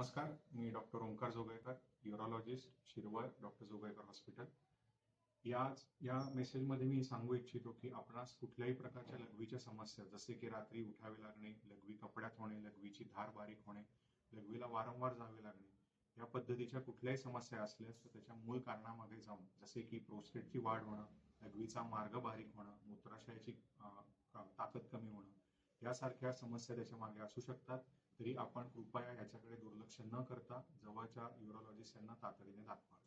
नमस्कार, मी doctor Omkar Joglekar, urologist, Shirwal, doctor Joglekar hospital. या मेसेजमध्ये मी सांगू इच्छितो की आपणास कुठल्याही प्रकारच्या लघवीच्या समस्या जसे की रात्री उठावे लागणे, लघवी कपड्यात होणे, लघवीची धार बारीक होणे, लघवीला वारंवार जावे लागणे, या पद्धतीच्या कुठल्याही समस्या असल्यास तर त्याच्या मूळ कारणामागे जाऊन जसे की प्रोस्टेटची वाढ होणं, लघवीचा मार्ग बारीक होणं, मूत्राशयाची ताकद कमी होणं, यासारख्या समस्या त्याच्या मागे असू शकतात. तरी आपण कृपया याच्याकडे दुर्लक्ष न करता जवळच्या यूरोलॉजिस्ट यांना तातडीने दाखवा.